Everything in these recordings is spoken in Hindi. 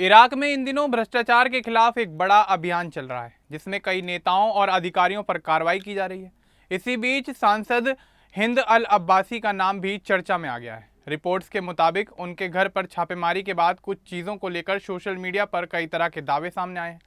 इराक में इन दिनों भ्रष्टाचार के खिलाफ एक बड़ा अभियान चल रहा है, जिसमें कई नेताओं और अधिकारियों पर कार्रवाई की जा रही है। इसी बीच सांसद हिंद अल अब्बासी का नाम भी चर्चा में आ गया है। रिपोर्ट्स के मुताबिक उनके घर पर छापेमारी के बाद कुछ चीज़ों को लेकर सोशल मीडिया पर कई तरह के दावे सामने आए हैं।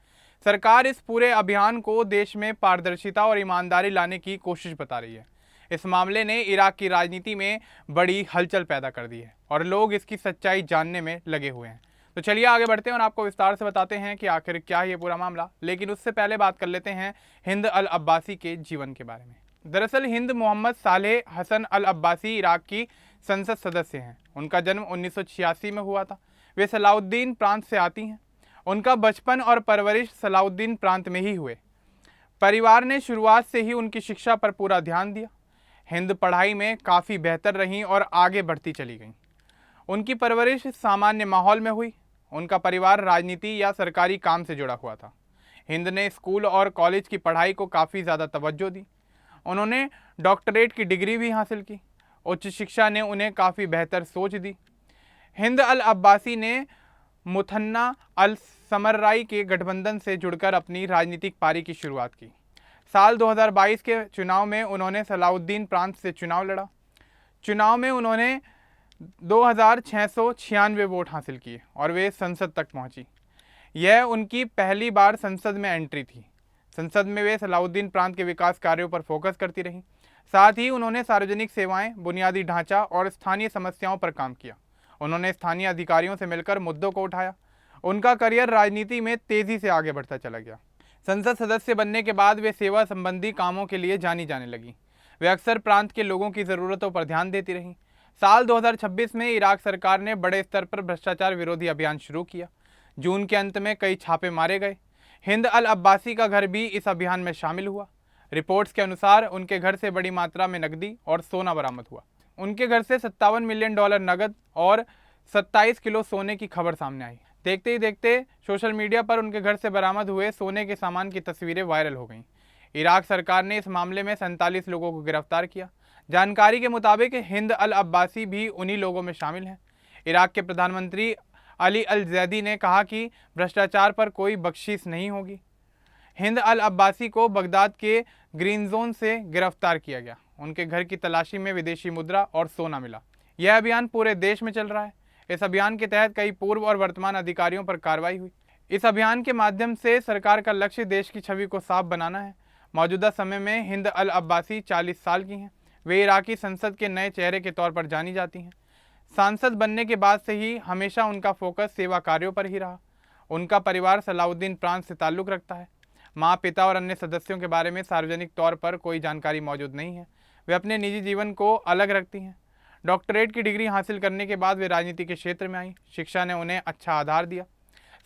सरकार इस पूरे अभियान को देश में पारदर्शिता और ईमानदारी लाने की कोशिश बता रही है। इस मामले ने इराक की राजनीति में बड़ी हलचल पैदा कर दी है और लोग इसकी सच्चाई जानने में लगे हुए हैं। तो चलिए आगे बढ़ते हैं और आपको विस्तार से बताते हैं कि आखिर क्या है ये पूरा मामला। लेकिन उससे पहले बात कर लेते हैं हिंद अल अब्बासी के जीवन के बारे में। दरअसल हिंद मोहम्मद सालेह हसन अल अब्बासी इराक की संसद सदस्य हैं। उनका जन्म 1986 में हुआ था। वे सलाउद्दीन प्रांत से आती हैं। उनका बचपन और परवरिश सलाउद्दीन प्रांत में ही हुए। परिवार ने शुरुआत से ही उनकी शिक्षा पर पूरा ध्यान दिया। हिंद पढ़ाई में काफ़ी बेहतर रहीं और आगे बढ़ती चली गईं। उनकी परवरिश सामान्य माहौल में हुई। उनका परिवार राजनीति या सरकारी काम से जुड़ा हुआ था। हिंद ने स्कूल और कॉलेज की पढ़ाई को काफ़ी ज़्यादा तवज्जो दी। उन्होंने डॉक्टरेट की डिग्री भी हासिल की। उच्च शिक्षा ने उन्हें काफ़ी बेहतर सोच दी। हिंद अल अब्बासी ने मुथन्ना अल समर्राई के गठबंधन से जुड़कर अपनी राजनीतिक पारी की शुरुआत की। साल 2022 के चुनाव में उन्होंने सलाउद्दीन प्रांत से चुनाव लड़ा। चुनाव में उन्होंने 2696 वोट हासिल किए और वे संसद तक पहुंची। यह उनकी पहली बार संसद में एंट्री थी। संसद में वे सलाउद्दीन प्रांत के विकास कार्यों पर फोकस करती रहीं। साथ ही उन्होंने सार्वजनिक सेवाएं, बुनियादी ढांचा और स्थानीय समस्याओं पर काम किया। उन्होंने स्थानीय अधिकारियों से मिलकर मुद्दों को उठाया। उनका करियर राजनीति में तेजी से आगे बढ़ता चला गया। संसद सदस्य बनने के बाद वे सेवा संबंधी कामों के लिए जानी जाने लगी। वे अक्सर प्रांत के लोगों की ज़रूरतों पर ध्यान देती रहीं। साल 2026 में इराक सरकार ने बड़े स्तर पर भ्रष्टाचार विरोधी अभियान शुरू किया। जून के अंत में कई छापे मारे गए। हिंद अल अब्बासी का घर भी इस अभियान में शामिल हुआ। रिपोर्ट्स के अनुसार उनके घर से बड़ी मात्रा में नकदी और सोना बरामद हुआ। उनके घर से $57 मिलियन नकद और 27 किलो सोने की खबर सामने आई। देखते ही देखते सोशल मीडिया पर उनके घर से बरामद हुए सोने के सामान की तस्वीरें वायरल हो गईं। इराक सरकार ने इस मामले में 47 लोगों को गिरफ्तार किया। जानकारी के मुताबिक हिंद अल अब्बासी भी उन्हीं लोगों में शामिल हैं। इराक के प्रधानमंत्री अली अल जैदी ने कहा कि भ्रष्टाचार पर कोई बख्शीश नहीं होगी। हिंद अल अब्बासी को बगदाद के ग्रीन जोन से गिरफ्तार किया गया। उनके घर की तलाशी में विदेशी मुद्रा और सोना मिला। यह अभियान पूरे देश में चल रहा है। इस अभियान के तहत कई पूर्व और वर्तमान अधिकारियों पर कार्रवाई हुई। इस अभियान के माध्यम से सरकार का लक्ष्य देश की छवि को साफ बनाना है। मौजूदा समय में हिंद अल अब्बासी 40 साल की हैं। वे इराकी संसद के नए चेहरे के तौर पर जानी जाती हैं। सांसद बनने के बाद से ही हमेशा उनका फोकस सेवा कार्यों पर ही रहा। उनका परिवार सलाउद्दीन प्रांत से ताल्लुक़ रखता है। माँ, पिता और अन्य सदस्यों के बारे में सार्वजनिक तौर पर कोई जानकारी मौजूद नहीं है। वे अपने निजी जीवन को अलग रखती हैं। डॉक्टरेट की डिग्री हासिल करने के बाद वे राजनीति के क्षेत्र में आई। शिक्षा ने उन्हें अच्छा आधार दिया।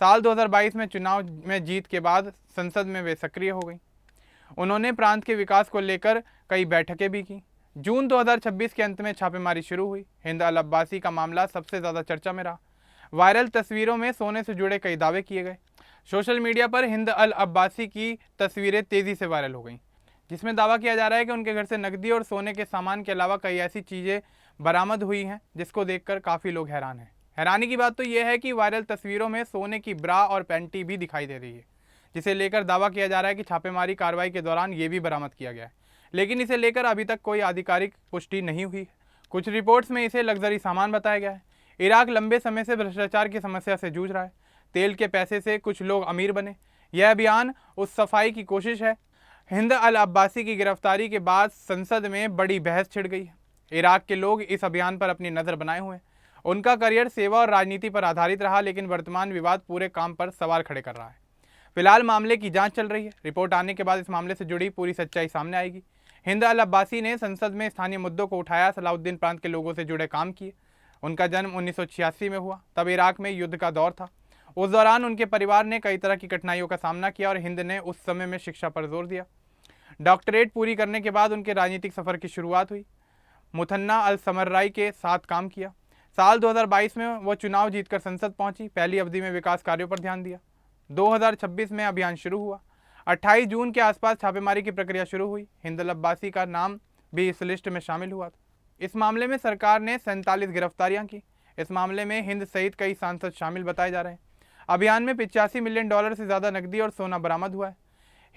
साल 2022 में चुनाव में जीत के बाद संसद में वे सक्रिय हो गई। उन्होंने प्रांत के विकास को लेकर कई बैठकें भी की। जून 2026 के अंत में छापेमारी शुरू हुई। हिंद अल अब्बासी का मामला सबसे ज़्यादा चर्चा में रहा। वायरल तस्वीरों में सोने से जुड़े कई दावे किए गए। सोशल मीडिया पर हिंद अल अब्बासी की तस्वीरें तेज़ी से वायरल हो गईं, जिसमें दावा किया जा रहा है कि उनके घर से नकदी और सोने के सामान के अलावा कई ऐसी चीज़ें बरामद हुई हैं जिसको देखकर काफ़ी लोग हैरान हैं। हैरानी की बात तो यह है कि वायरल तस्वीरों में सोने की ब्रा और पैंटी भी दिखाई दे रही है, जिसे लेकर दावा किया जा रहा है कि छापेमारी कार्रवाई के दौरान ये भी बरामद किया गया है। लेकिन इसे लेकर अभी तक कोई आधिकारिक पुष्टि नहीं हुई। कुछ रिपोर्ट्स में इसे लग्जरी सामान बताया गया है। इराक लंबे समय से भ्रष्टाचार की समस्या से जूझ रहा है। तेल के पैसे से कुछ लोग अमीर बने। यह अभियान उस सफाई की कोशिश है। हिंद अल अब्बासी की गिरफ्तारी के बाद संसद में बड़ी बहस छिड़ गई है। इराक के लोग इस अभियान पर अपनी नज़र बनाए हुए हैं। उनका करियर सेवा और राजनीति पर आधारित रहा, लेकिन वर्तमान विवाद पूरे काम पर सवाल खड़े कर रहा है। फिलहाल मामले की जांच चल रही है। रिपोर्ट आने के बाद इस मामले से जुड़ी पूरी सच्चाई सामने आएगी। हिंद अल अब्बासी ने संसद में स्थानीय मुद्दों को उठाया, सलाउद्दीन प्रांत के लोगों से जुड़े काम किए। उनका जन्म 1986 में हुआ। तब इराक में युद्ध का दौर था। उस दौरान उनके परिवार ने कई तरह की कठिनाइयों का सामना किया और हिंद ने उस समय में शिक्षा पर जोर दिया। डॉक्टरेट पूरी करने के बाद उनके राजनीतिक सफ़र की शुरुआत हुई। मुथन्ना अल समर्राई के साथ काम किया। साल 2022 में वो चुनाव जीतकर संसद पहुंची। पहली अवधि में विकास कार्यों पर ध्यान दिया। 2026 में अभियान शुरू हुआ। 28 जून के आसपास छापेमारी की प्रक्रिया शुरू हुई। हिंद अल अब्बासी का नाम भी इस लिस्ट में शामिल हुआ था। इस मामले में सरकार ने 47 गिरफ्तारियां की। इस मामले में हिंद सहित कई सांसद शामिल बताए जा रहे हैं। अभियान में $85 मिलियन से ज़्यादा नकदी और सोना बरामद हुआ है।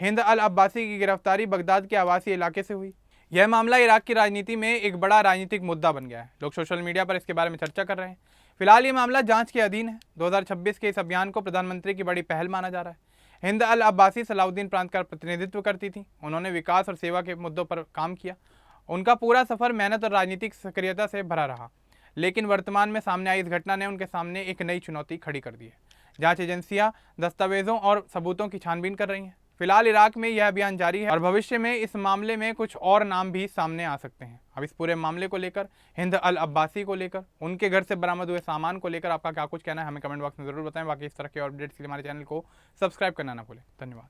हिंद अल अब्बासी की गिरफ्तारी बगदाद के आवासीय इलाके से हुई। यह मामला इराक की राजनीति में एक बड़ा राजनीतिक मुद्दा बन गया है। लोग सोशल मीडिया पर इसके बारे में चर्चा कर रहे हैं। फिलहाल ये मामला जांच के अधीन है। 2026 के इस अभियान को प्रधानमंत्री की बड़ी पहल माना जा रहा है। हिंद अल अब्बासी सलाउद्दीन प्रांत का प्रतिनिधित्व करती थी। उन्होंने विकास और सेवा के मुद्दों पर काम किया। उनका पूरा सफर मेहनत और राजनीतिक सक्रियता से भरा रहा, लेकिन वर्तमान में सामने आई इस घटना ने उनके सामने एक नई चुनौती खड़ी कर दी है। जांच एजेंसियां दस्तावेजों और सबूतों की छानबीन कर रही हैं। फिलहाल इराक में यह अभियान जारी है और भविष्य में इस मामले में कुछ और नाम भी सामने आ सकते हैं। अब इस पूरे मामले को लेकर, हिंद अल अब्बासी को लेकर, उनके घर से बरामद हुए सामान को लेकर आपका क्या कुछ कहना है हमें कमेंट बॉक्स में जरूर बताएं। बाकी इस तरह के और अपडेट्स के लिए हमारे चैनल को सब्सक्राइब करना ना भूलें। धन्यवाद।